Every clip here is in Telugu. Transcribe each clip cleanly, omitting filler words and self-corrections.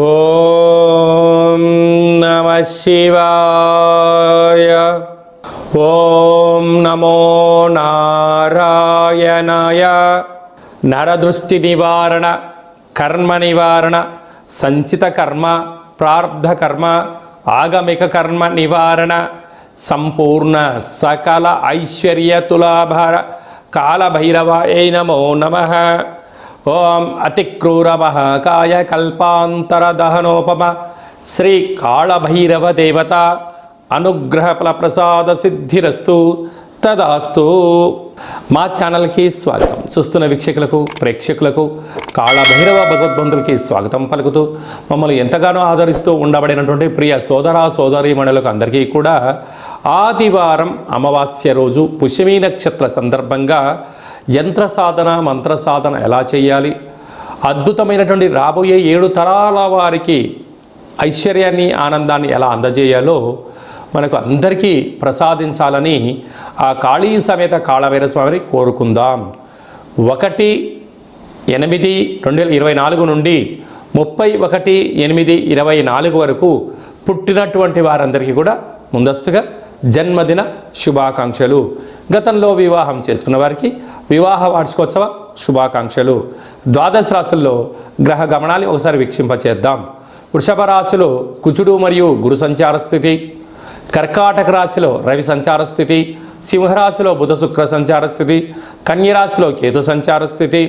ఓం నమః శివాయ. ఓం నమో నారాయణాయ. నరదృష్టి నివారణ, కర్మ నివారణ, సంచిత కర్మ, ప్రారబ్ధ కర్మ, ఆగమిక కర్మ నివారణ, సంపూర్ణ సకల ఐశ్వర్య తులాభార కాళభైరవాయ నమో నమః. ఓం అతిక్రూర మహాకాయ కల్పాంతర దహనోపమ శ్రీ కాళభైరవ దేవత అనుగ్రహ ఫలప్రసాద సిద్ధిరస్తు తదాస్తు. మా ఛానల్కి స్వాగతం. చూస్తున్న వీక్షకులకు, ప్రేక్షకులకు, కాళభైరవ భగవద్బంధులకి స్వాగతం పలుకుతూ మమ్మల్ని ఎంతగానో ఆదరిస్తూ ఉండబడినటువంటి ప్రియ సోదర సోదరీమణులకు అందరికీ కూడా ఆదివారం అమావాస్య రోజు పుష్యమీ నక్షత్ర సందర్భంగా యంత్ర సాధన, మంత్ర సాధన ఎలా చేయాలి, అద్భుతమైనటువంటి రాబోయే 7 తరాల వారికి ఐశ్వర్యాన్ని, ఆనందాన్ని ఎలా అందజేయాలో మనకు అందరికీ ప్రసాదించాలని ఆ కాళీ సమేత కాళభైరవ స్వామిని కోరుకుందాం. 1/8/2024 నుండి 31/8/24 వరకు పుట్టినటువంటి వారందరికీ కూడా ముందస్తుగా జన్మదిన శుభాకాంక్షలు. గతంలో వివాహం చేసుకున్న వారికి వివాహ వార్షికోత్సవ శుభాకాంక్షలు. ద్వాదశ రాశుల్లో గ్రహ గమనాన్ని ఒకసారి వీక్షింపచేద్దాం. వృషభ రాశిలో కుజుడు మరియు గురు సంచార స్థితి, కర్కాటక రాశిలో రవి సంచార స్థితి, సింహరాశిలో బుధ శుక్ర సంచార స్థితి, కన్యరాశిలో కేతు సంచార స్థితి,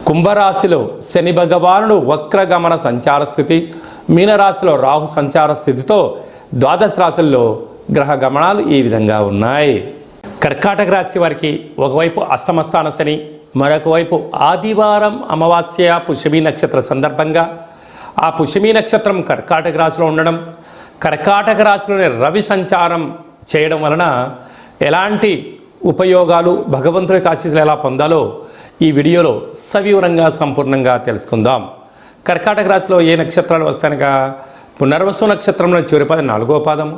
కుంభరాశిలో శని భగవానుడు వక్రగమన సంచార స్థితి, మీనరాశిలో రాహు సంచార స్థితితో ద్వాదశ రాశుల్లో గ్రహ గమనాలు ఈ విధంగా ఉన్నాయి. కర్కాటక రాశి వారికి ఒకవైపు అష్టమస్థాన శని, మరొక వైపు ఆదివారం అమావాస్య పుష్యమీ నక్షత్ర సందర్భంగా ఆ పుష్యమీ నక్షత్రం కర్కాటక రాశిలో ఉండడం, కర్కాటక రాశిలోని రవి సంచారం చేయడం వలన ఎలాంటి ఉపయోగాలు, భగవంతుడి ఆశీస్సులు ఎలా పొందాలో ఈ వీడియోలో సవివరంగా సంపూర్ణంగా తెలుసుకుందాం. కర్కాటక రాశిలో ఏ నక్షత్రాలు వస్తాయనగా పునర్వసు నక్షత్రంలో చివరి పాదం 4వ పాదము,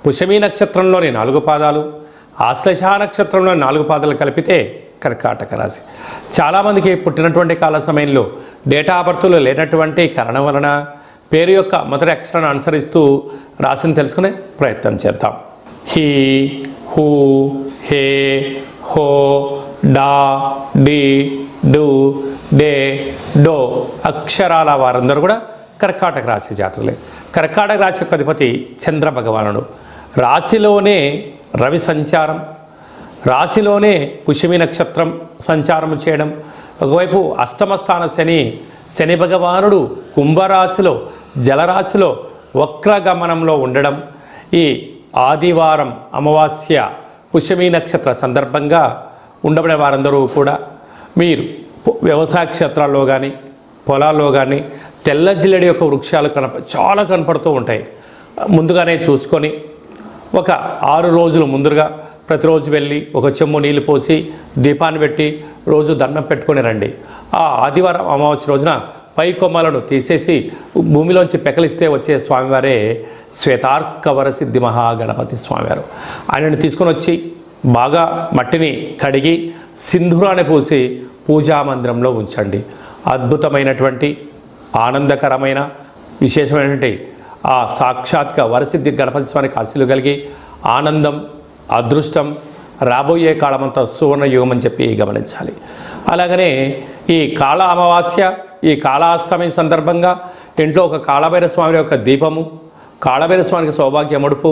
పుష్యమీ నక్షత్రంలోని 4 పాదాలు, ఆశ్లేష నక్షత్రంలోని 4 పాదాలు కలిపితే కర్కాటక రాశి. చాలామందికి పుట్టినటువంటి కాల సమయంలో డేటా ఆఫ్ బర్త్లు లేనటువంటి కారణం వలన పేరు యొక్క మొదటి అక్షరాన్ని అనుసరిస్తూ రాశిని తెలుసుకునే ప్రయత్నం చేద్దాం. హీ, హూ, హే, హో, డా, డి, డు, డే, డో అక్షరాల వారందరూ కూడా కర్కాటక రాశి జాతకులే. కర్కాటక రాశి యొక్క అధిపతి చంద్ర భగవానుడు. రాశిలోనే రవి సంచారం, రాశిలోనే పుష్యమీ నక్షత్రం సంచారం చేయడం, ఒకవైపు అష్టమస్థాన శని, శని భగవానుడు కుంభరాశిలో జలరాశిలో వక్రగమనంలో ఉండడం, ఈ ఆదివారం అమావాస్య పుష్యమీ నక్షత్ర సందర్భంగా ఉండబడే వారందరూ కూడా మీరు వ్యవసాయ క్షేత్రాల్లో కానీ పొలాల్లో కానీ తెల్ల జిల్లెడి యొక్క వృక్షాలు చాలా కనపడుతూ ఉంటాయి. ముందుగానే చూసుకొని ఒక 6 రోజులు ముందుగా ప్రతిరోజు వెళ్ళి ఒక చెంబు నీళ్ళు పోసి దీపాన్ని పెట్టి రోజు దండం పెట్టుకొని రండి. ఆ ఆదివారం అమావాస్య రోజున పై కొమ్మలను తీసేసి భూమిలోంచి పెకలిస్తే వచ్చే స్వామివారే శ్వేతార్కవర సిద్ధి మహాగణపతి స్వామివారు. ఆయనను తీసుకొని వచ్చి బాగా మట్టిని కడిగి సింధూరాన్ని పూసి పూజా మందిరంలో ఉంచండి. అద్భుతమైనటువంటి, ఆనందకరమైన, విశేషమైనటువంటి ఆ సాక్షాత్గా వరసిద్ధి గణపతి స్వామికి ఆశీస్సులు కలిగి ఆనందం, అదృష్టం రాబోయే కాలమంతా సువర్ణ యుగం అని చెప్పి గమనించాలి. అలాగనే ఈ కాళ అమావాస్య, ఈ కాళాష్టమి సందర్భంగా ఇంట్లో ఒక కాళభైరవ స్వామి యొక్క దీపము, కాళభైరవ స్వామికి సౌభాగ్య ముడుపు,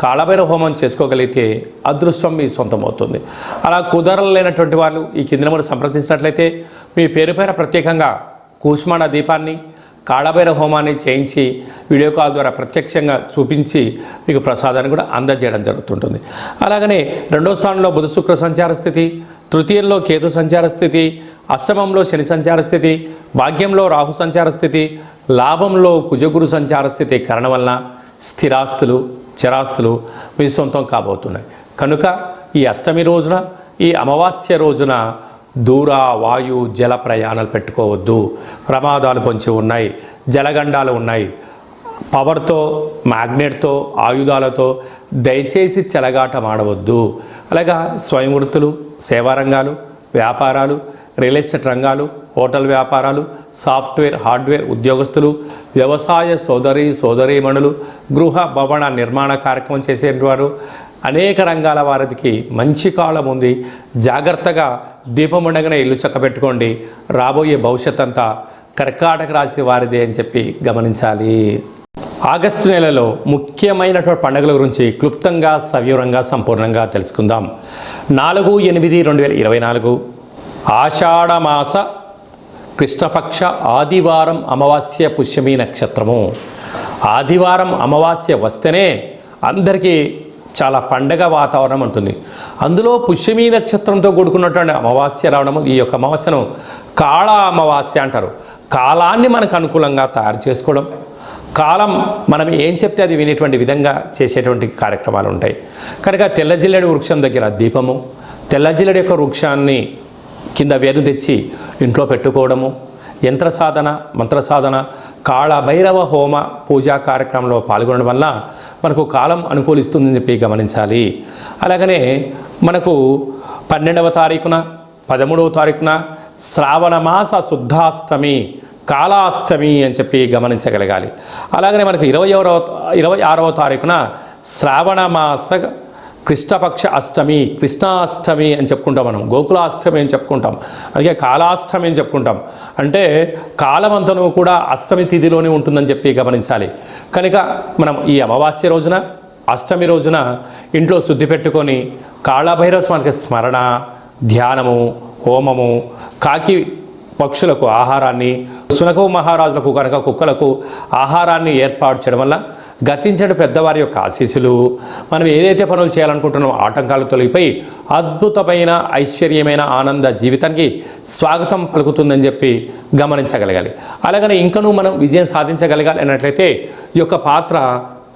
కాళభైరవ హోమం చేసుకోగలిగితే అదృష్టం మీ సొంతమవుతుంది. అలా కుదరలేనటువంటి వాళ్ళు ఈ కింద నెంబర్ సంప్రదించినట్లయితే మీ పేరు పైన ప్రత్యేకంగా కూష్మాండ దీపాన్ని, కాళభైరవ హోమాన్ని చేయించి వీడియో కాల్ ద్వారా ప్రత్యక్షంగా చూపించి మీకు ప్రసాదాన్ని కూడా అందజేయడం జరుగుతుంటుంది. అలాగనే 2వ స్థానంలో బుధ శుక్ర సంచార స్థితి, తృతీయంలో కేతు సంచార స్థితి, అష్టమంలో శని సంచార స్థితి, భాగ్యంలో రాహు సంచార స్థితి, లాభంలో కుజగురు సంచార స్థితి కారణం వలన స్థిరాస్తులు, చరాస్తులు మీ సొంతం కాబోతున్నాయి. కనుక ఈ అష్టమి రోజున, ఈ అమావాస్య రోజున దూర వాయు జల ప్రయాణాలు పెట్టుకోవద్దు. ప్రమాదాలు పొంచి ఉన్నాయి, జలగండాలు ఉన్నాయి. పవర్తో, మ్యాగ్నెట్తో, ఆయుధాలతో దయచేసి చెలగాటం ఆడవద్దు. అలాగా స్వయం వృత్తులు, సేవారంగాలు, వ్యాపారాలు రియల్ ఎస్టేట్ రంగాలు, హోటల్ వ్యాపారాలు, సాఫ్ట్వేర్, హార్డ్వేర్ ఉద్యోగస్తులు, వ్యవసాయ సోదరీమణులు, గృహ భవన నిర్మాణ కార్యక్రమం చేసేవారు, అనేక రంగాల వారికి మంచి కాలం ఉంది. జాగ్రత్తగా దీపం ఉండగానే ఇల్లు చక్కబెట్టుకోండి. రాబోయే భవిష్యత్ అంతా కర్కాటక రాశి వారిదే అని చెప్పి గమనించాలి. ఆగస్టు నెలలో ముఖ్యమైనటువంటి పండుగల గురించి క్లుప్తంగా సవివరంగా సంపూర్ణంగా తెలుసుకుందాం. 4/8/2024 ఆషాఢమాస కృష్ణపక్ష ఆదివారం అమావాస్య పుష్యమి నక్షత్రము. ఆదివారం అమావాస్య వస్తేనే అందరికీ చాలా పండగ వాతావరణం ఉంటుంది. అందులో పుష్యమి నక్షత్రంతో కూడుకున్నటువంటి అమావాస్య రావడము, ఈ యొక్క అమావాస్యను కాళ అమావాస్య అంటారు. కాలాన్ని మనకు అనుకూలంగా తయారు చేసుకోవడం, కాలం మనం ఏం చెప్తే అది వినేటువంటి విధంగా చేసేటువంటి కార్యక్రమాలు ఉంటాయి. కనుక తెల్లజిల్లెడి వృక్షం దగ్గర దీపము, తెల్లజిల్లెడి యొక్క వృక్షాన్ని కింద వేరు తెచ్చి ఇంట్లో పెట్టుకోవడము, యంత్ర సాధన, మంత్ర సాధన, కాళభైరవ హోమ పూజా కార్యక్రమంలో పాల్గొనడం వల్ల మనకు కాలం అనుకూలిస్తుందని చెప్పి గమనించాలి. అలాగనే మనకు 12వ తారీఖున 13వ తారీఖున శ్రావణ మాస శుద్ధాష్టమి, కాళాష్టమి అని చెప్పి గమనించగలగాలి. అలాగనే మనకు 26వ తారీఖున శ్రావణ మాస కృష్ణపక్ష అష్టమి, కృష్ణాష్టమి అని చెప్పుకుంటాం. మనం గోకులాష్టమి అని చెప్పుకుంటాం, అలాగే కాళాష్టమి అని చెప్పుకుంటాం. అంటే కాలమంతను కూడా అష్టమి తిథిలోనే ఉంటుందని చెప్పి గమనించాలి. కనుక మనం ఈ అమావాస్య రోజున, అష్టమి రోజున ఇంట్లో శుద్ధి పెట్టుకొని కాళభైరవ స్వామికి స్మరణ, ధ్యానము, హోమము, కాకి పక్షులకు ఆహారాన్ని, సునక మహారాజులకు కనుక కుక్కలకు ఆహారాన్ని ఏర్పాటు చేయడం వల్ల గతించడం పెద్దవారి యొక్క ఆశీస్సులు, మనం ఏదైతే పనులు చేయాలనుకుంటున్నామో ఆటంకాలు తొలగిపోయి అద్భుతమైన ఐశ్వర్యమైన ఆనంద జీవితానికి స్వాగతం పలుకుతుందని చెప్పి గమనించగలగాలి. అలాగనే ఇంకనూ మనం విజయం సాధించగలగాలి అన్నట్లయితే ఈ యొక్క పాత్ర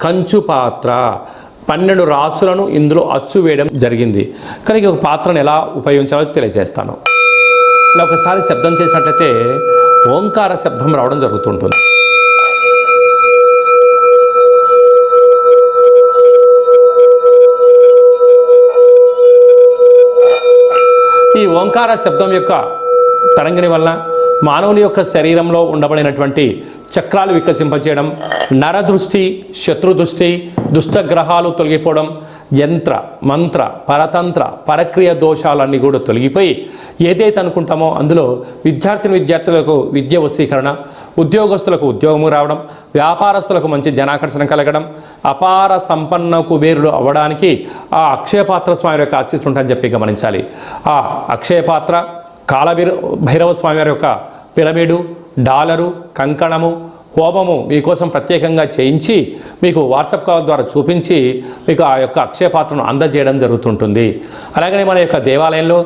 కంచు పాత్ర, 12 రాసులను ఇందులో అచ్చు వేయడం జరిగింది. కానీ ఈ పాత్రను ఎలా ఉపయోగించాలో తెలియజేస్తాను. ఇలా ఒకసారి శబ్దం చేసినట్లయితే ఓంకార శబ్దం రావడం జరుగుతుంటుంది. ఈ ఓంకార శబ్దం యొక్క తరంగిణి వల్ల మానవుని యొక్క శరీరంలో ఉండబడినటువంటి చక్రాలు వికసింపచేయడం, నరదృష్టి, శత్రుదృష్టి, దుష్టగ్రహాలు తొలగిపోవడం, యంత్ర మంత్ర పరతంత్ర పరక్రియ దోషాలన్నీ కూడా తొలగిపోయి ఏదైతే అనుకుంటామో అందులో విద్యార్థులకు విద్య వశీకరణ, ఉద్యోగస్తులకు ఉద్యోగము రావడం, వ్యాపారస్తులకు మంచి జనాకర్షణ కలగడం, అపార సంపన్న కుబేరులు అవ్వడానికి ఆ అక్షయపాత్ర స్వామి యొక్క ఆశీస్సులు ఉంటాయని చెప్పి గమనించాలి. ఆ అక్షయపాత్ర, కాళభైరవ స్వామి వారి యొక్క పిరమిడు, డాలరు, కంకణము, హోమము మీకోసం ప్రత్యేకంగా చేయించి మీకు వాట్సాప్ కాల్ ద్వారా చూపించి మీకు ఆ యొక్క అక్షయపాత్రను అందజేయడం జరుగుతుంటుంది. అలాగనే మన యొక్క దేవాలయంలో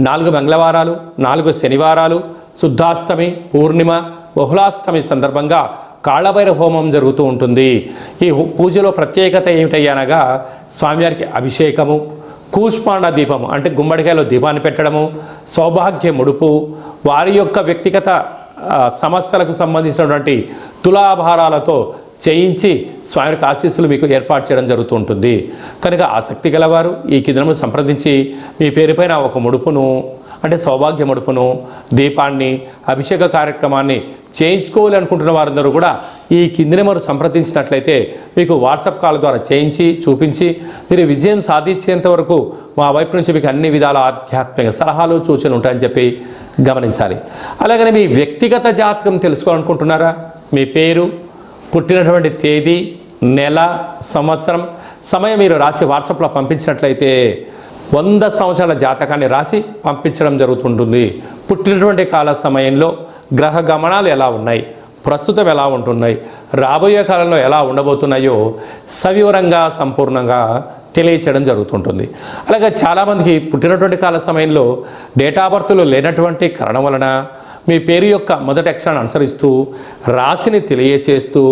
4 మంగళవారాలు, 4 శనివారాలు, శుద్ధాష్టమి, పూర్ణిమ, బహుళాష్టమి సందర్భంగా కాళభైరవ హోమం జరుగుతూ ఉంటుంది. ఈ పూజలో ప్రత్యేకత ఏమిటయ్యనగా స్వామివారికి అభిషేకము, కూష్మాండ దీపము అంటే గుమ్మడికాయలో దీపాన్ని పెట్టడము, సౌభాగ్య ముడుపు, వారి యొక్క వ్యక్తిగత సమస్యలకు సంబంధించినటువంటి తులాభారాలతో చేయించి స్వామి యొక్క ఆశీస్సులు మీకు ఏర్పాటు చేయడం జరుగుతుంటుంది. కనుక ఆసక్తి గలవారు ఈ కిందను సంప్రదించి మీ పేరుపైన ఒక ముడుపును అంటే సౌభాగ్య ముడుపును, దీపాన్ని, అభిషేక కార్యక్రమాన్ని చేయించుకోవాలి అనుకుంటున్న వారందరూ కూడా ఈ కింది నెంబర్ సంప్రదించినట్లయితే మీకు వాట్సాప్ కాల్ ద్వారా చేయించి చూపించి మీరు విజయం సాధించేంత వరకు మా వైపు నుంచి మీకు అన్ని విధాల ఆధ్యాత్మిక సలహాలు సూచనలు ఉంటాయని చెప్పి గమనించాలి. అలాగనే మీ వ్యక్తిగత జాతకం తెలుసుకోవాలనుకుంటున్నారా? మీ పేరు, పుట్టినటువంటి తేదీ, నెల, సంవత్సరం, సమయం మీరు రాసి వాట్సాప్లో పంపించినట్లయితే 100 సంవత్సరాల జాతకాన్ని రాసి పంపించడం జరుగుతుంటుంది. పుట్టినటువంటి కాల సమయంలో గ్రహ గమనాలు ఎలా ఉన్నాయి, ప్రస్తుతం ఎలా ఉంటున్నాయి, రాబోయే కాలంలో ఎలా ఉండబోతున్నాయో సవివరంగా సంపూర్ణంగా తెలియచేయడం జరుగుతుంటుంది. అలాగే చాలామందికి పుట్టినటువంటి కాల సమయంలో డేట్ ఆఫ్ బర్త్లో లేనటువంటి కారణం వలన మీ పేరు యొక్క మొదటి అక్షరాన్ని అనుసరిస్తూ రాశిని తెలియచేస్తూ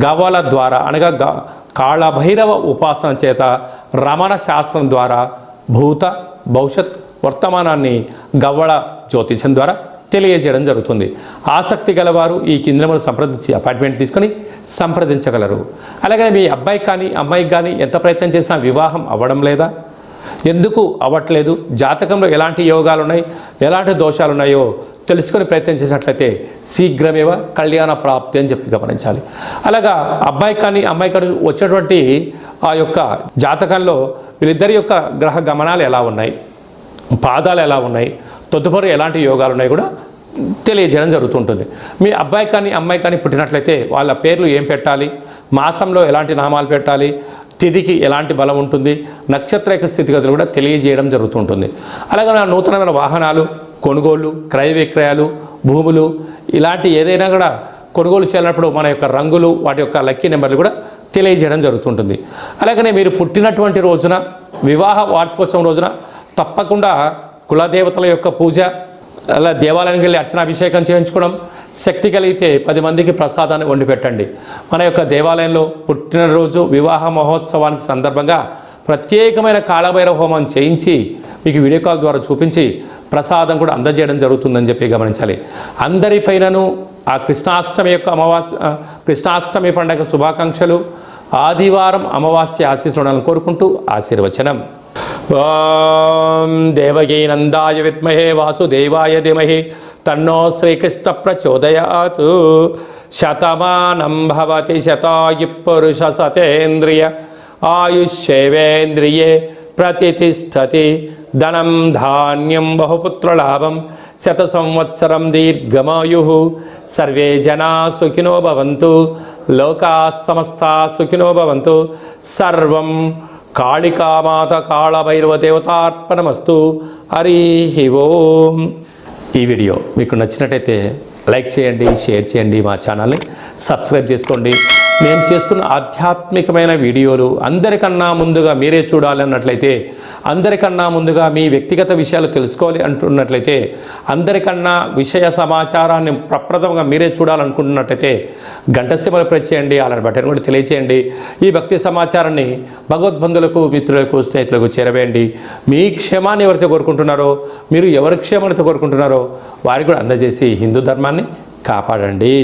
గవ్వల ద్వారా అనగా కాళభైరవ ఉపాసన చేత రమణ శాస్త్రం ద్వారా భూత భవిష్యత్ వర్తమానాన్ని గవ్వల జ్యోతిషం ద్వారా తెలియజేయడం జరుగుతుంది. ఆసక్తి గలవారు ఈ కిందములు సంప్రదించి అపాయింట్మెంట్ తీసుకొని సంప్రదించగలరు. అలాగే మీ అబ్బాయికి కానీ అమ్మాయికి కానీ ఎంత ప్రయత్నం చేసినా వివాహం అవ్వడం లేదా, ఎందుకు అవ్వట్లేదు, జాతకంలో ఎలాంటి యోగాలు ఉన్నాయి, ఎలాంటి దోషాలు ఉన్నాయో తెలుసుకొని ప్రయత్నం చేసినట్లయితే శీఘ్రమేవ కళ్యాణ ప్రాప్తి అని చెప్పి గమనించాలి. అలాగా అబ్బాయి కానీ అమ్మాయి కానీ వచ్చినటువంటి ఆ యొక్క జాతకంలో వీళ్ళిద్దరి యొక్క గ్రహ గమనాలు ఎలా ఉన్నాయి, పాదాలు ఎలా ఉన్నాయి, తదుపరి ఎలాంటి యోగాలు ఉన్నాయి కూడా తెలియజేయడం జరుగుతుంటుంది. మీ అబ్బాయి కానీ అమ్మాయి కానీ పుట్టినట్లయితే వాళ్ళ పేర్లు ఏం పెట్టాలి, మాసంలో ఎలాంటి నామాలు పెట్టాలి, తిథికి ఎలాంటి బలం ఉంటుంది, నక్షత్ర యొక్క స్థితిగతులు కూడా తెలియజేయడం జరుగుతుంటుంది. అలాగే నూతనమైన వాహనాలు కొనుగోళ్ళు, క్రయ విక్రయాలు, భూములు ఇలాంటి ఏదైనా కూడా కొనుగోలు చేయాలన్నప్పుడు మన యొక్క రంగులు, వాటి యొక్క లక్కీ నెంబర్లు కూడా తెలియజేయడం జరుగుతుంటుంది. అలాగనే మీరు పుట్టినటువంటి రోజున, వివాహ వార్షికోత్సవం రోజున తప్పకుండా కులదేవతల యొక్క పూజ, అలా దేవాలయానికి వెళ్ళి అర్చనాభిషేకం చేయించుకోవడం, శక్తి కలిగితే 10 మందికి ప్రసాదాన్ని వండి పెట్టండి. మన యొక్క దేవాలయంలో పుట్టినరోజు వివాహ మహోత్సవానికి సందర్భంగా ప్రత్యేకమైన కాళభైరవ హోమం చేయించి మీకు వీడియో కాల్ ద్వారా చూపించి ప్రసాదం కూడా అందజేయడం జరుగుతుందని చెప్పి గమనించాలి. అందరిపైనను ఆ కృష్ణాష్టమి యొక్క కృష్ణాష్టమి పండుగ శుభాకాంక్షలు, ఆదివారం అమావాస్య ఆశీస్సులను కోరుకుంటూ ఆశీర్వచనం. ఓం దేవకీ నందాయ విద్మహే వాసుదేవాయ ధీమహి తన్నో శ్రీకృష్ణ ప్రచోదయాత్. శతమానం భవతి శతాయు పురుష సతేంద్రియ ఆయుష్యేవేంద్రియే ప్రతిష్టతి. ధనం ధాన్యం బహుపుత్రలాభం శత సంవత్సరం దీర్ఘమాయు. సర్వే జనా సుఖినో భవంతు, లోకా సమస్తా సుఖినో భవంతు. సర్వం కాళికామాత కాళభైరవ దేవతార్పణమస్తు. హరి ఓం. ఈ వీడియో మీకు నచ్చినట్టయితే లైక్ చేయండి, షేర్ చేయండి, మా ఛానల్ని సబ్స్క్రైబ్ చేసుకోండి. మేము చేస్తున్న ఆధ్యాత్మికమైన వీడియోలు అందరికన్నా ముందుగా మీరే చూడాలి అన్నట్లయితే, అందరికన్నా ముందుగా మీ వ్యక్తిగత విషయాలు తెలుసుకోవాలి అంటున్నట్లయితే, అందరికన్నా విషయ సమాచారాన్ని ప్రప్రథమంగా మీరే చూడాలనుకుంటున్నట్లయితే గంట సింబల్ ప్రెస్ చేయండి, అలాంటి బటన్ కూడా తెలియచేయండి. ఈ భక్తి సమాచారాన్ని భగవద్బంధులకు, మిత్రులకు, స్నేహితులకు చేరవేయండి. మీ క్షేమాన్ని ఎవరైతే కోరుకుంటున్నారో, మీరు ఎవరి క్షేమాన్ని కోరుకుంటున్నారో వారికి కూడా అందజేసి హిందూ ధర్మాన్ని కాపాడండి.